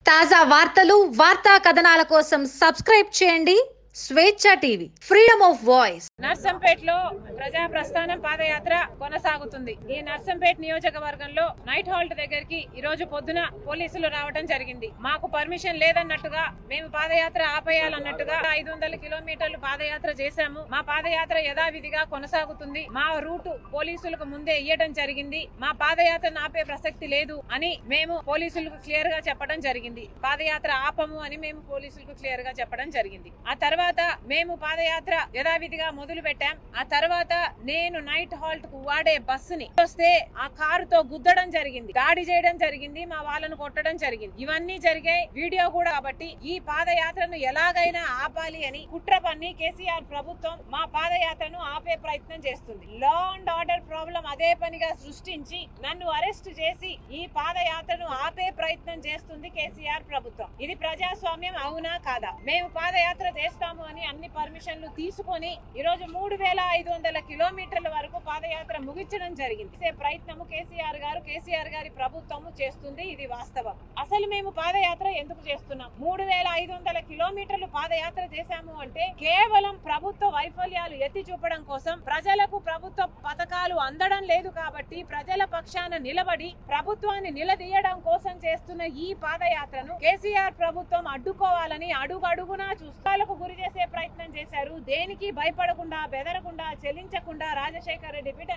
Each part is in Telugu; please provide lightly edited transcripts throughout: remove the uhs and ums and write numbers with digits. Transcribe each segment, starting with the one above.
తాజా వార్తలు, వార్తా కథనాల కోసం సబ్స్క్రైబ్ చేయండి స్వేచ్ఛ టీవీ, ఫ్రీడమ్ ఆఫ్ వాయిస్. నర్సంపేటలో ప్రజా ప్రస్థానం పాదయాత్ర కొనసాగుతుంది. ఈ నర్సంపేట నియోజకవర్గంలో నైట్ హాల్ట్ దగ్గరికి ఈ రోజు పొద్దున పోలీసులు రావడం జరిగింది. మాకు పర్మిషన్ లేదన్నట్టుగా మేము పాదయాత్ర ఆపేయాలన్నట్టుగా 500 కిలోమీటర్లు పాదయాత్ర చేశాము. మా పాదయాత్ర యథావిధిగా కొనసాగుతుంది. మా రూటు పోలీసులకు ముందే ఇయ్యడం జరిగింది. మా పాదయాత్రను ఆపే ప్రసక్తి లేదు అని మేము పోలీసులకు క్లియర్ గా చెప్పడం జరిగింది. పాదయాత్ర ఆపము అని మేము పోలీసులకు క్లియర్ గా చెప్పడం జరిగింది. ఆ తర్వాత మేము పాదయాత్ర యథావిధిగా మొదలు పెట్టాం. ఆ తర్వాత నేను నైట్ హాల్ట్ కు వాడే బస్సుని వస్తే ఆ కారుతో గుద్దడం జరిగింది, దాడి చేయడం జరిగింది, మా వాళ్ళను కొట్టడం జరిగింది. ఇవన్నీ జరిగాయి, వీడియో కూడా. కాబట్టి ఈ పాదయాత్రను ఎలాగైనా ఆపాలి అని కుట్ర పన్ని కేసీఆర్ ప్రభుత్వం మా పాదయాత్రను ఆపే ప్రయత్నం చేస్తుంది. లా అండ్ ఆర్డర్ ప్రాబ్లం అదే పనిగా సృష్టించి నన్ను అరెస్ట్ చేసి ఈ పాదయాత్రను ఆపే ప్రయత్నం చేస్తుంది కేసీఆర్ ప్రభుత్వం. ఇది ప్రజాస్వామ్యం అవునా కాదా? మేము పాదయాత్ర చేస్తాము అని అన్ని పర్మిషన్లు తీసుకొని ఈ రోజు 3500 కిలోమీటర్ల వరకు పాదయాత్ర ముగించడం జరిగింది. ప్రయత్నము కేసీఆర్ గారి ప్రభుత్వము చేస్తుంది. ఇది వాస్తవం. అసలు మేము పాదయాత్ర ఎందుకు చేస్తున్నాం? 3500 కిలోమీటర్లు పాదయాత్ర చేశాము అంటే కేవలం ప్రభుత్వ వైఫల్యాలు ఎత్తి చూపడం కోసం, ప్రజలకు ప్రభుత్వ పథకాలు అందడం లేదు కాబట్టి ప్రజల పక్షాన నిలబడి ప్రభుత్వాన్ని నిలదీయడం కోసం చేస్తున్న ఈ పాదయాత్రను కేసీఆర్ ప్రభుత్వం అడ్డుకోవాలని అడుగడుగునా చూస్తాలకు గురి చేసే ప్రయత్నం చేశారు. దేనికి భయపడకుండా, బెదరకుండా, చెల్లించకుండా రాజశేఖర రెడ్డి బిడ్డ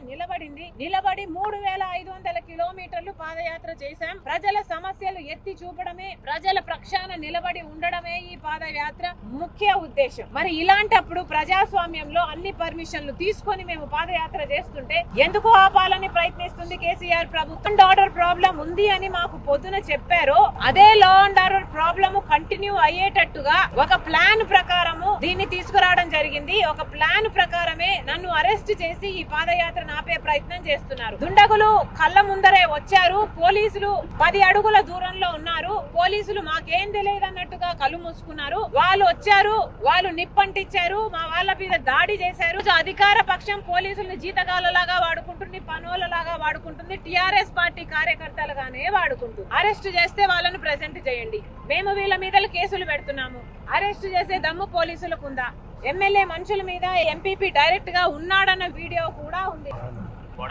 నిలబడి 3500 కిలోమీటర్లు పాదయాత్ర చేశాం. ప్రజల సమస్యలు ఎత్తి చూపడమే, ప్రజల పక్షాన నిలబడి ఉండడమే ఈ పాదయాత్ర ముఖ్య ఉద్దేశం. మరి ఇలాంటప్పుడు ప్రజాస్వామ్యంలో అన్ని పర్మిషన్లు తీసుకొని మేము పాదయాత్ర చేస్తుంటే ఎందుకు ఆపాలని ప్రయత్నిస్తుంది కేసీఆర్ ప్రభుత్వం? ఆర్డర్ ప్రాబ్లం ఉంది అని మాకు పొద్దున చెప్పారు. అదే law and order problem continue అయ్యేటట్టుగా ఒక ప్లాన్ ప్రకారము దీన్ని తీసుకురావడం జరిగింది. ఒక ప్లాన్ ప్రకారమే నన్ను అరెస్ట్ చేసి ఈ పాదయాత్రను ఆపే ప్రయత్నం చేస్తున్నారు. దుండగులు కళ్ళ ముందరే వచ్చారు. పోలీసులు 10 అడుగుల దూరంలో ఉన్నారు. పోలీసులు మాకేం తెలియదు అన్నట్టుగా కళ్ళు మూసుకున్నారు. వాళ్ళు వచ్చారు, వాళ్ళు నిప్పంటిచ్చారు, మా వాళ్ళ మీద దాడి చేశారు. అధికార పక్షం పోలీసుల్ని జీతగాళ్ళలాగా వాడుకుంటుంది, పనోళ్ళలాగా వాడుకుంటుంది, టిఆర్ఎస్ పార్టీ కార్యకర్తలుగానే వాడుకుంటుంది. అరెస్ట్ చేస్తే వాళ్ళను ప్రెజెంట్ చేయండి, మేము వీళ్ళ మీద కేసులు పెడుతున్నాము. అరెస్ట్ చేసే దమ్ము పోలీసులకు ఉందా? ఎమ్మెల్యే మనుషుల మీద ఎంపీపీ డైరెక్ట్ గా ఉన్నాడన్న వీడియో కూడా ఉంది,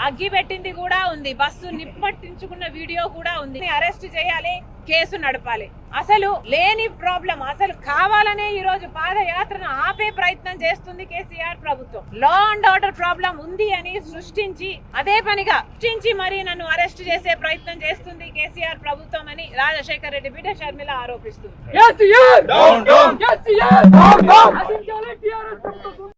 అగ్గి పెట్టింది కూడా ఉంది, బస్సు నిప్పట్టించుకున్న వీడియో కూడా ఉంది. అరెస్ట్ చేయాలి, కేసు నడపాలి. అసలు లేని ప్రాబ్లం, అసలు కావాలనే ఈ రోజు పాదయాత్రను ఆపే ప్రయత్నం చేస్తుంది కేసీఆర్ ప్రభుత్వం. లా అండ్ ఆర్డర్ ప్రాబ్లం ఉంది అని సృష్టించి అదే పనిగా మరి నన్ను అరెస్ట్ చేసే ప్రయత్నం చేస్తుంది కేసీఆర్ ప్రభుత్వం అని రాజశేఖర రెడ్డి బిడ్డ షర్మిల ఆరోపిస్తుంది.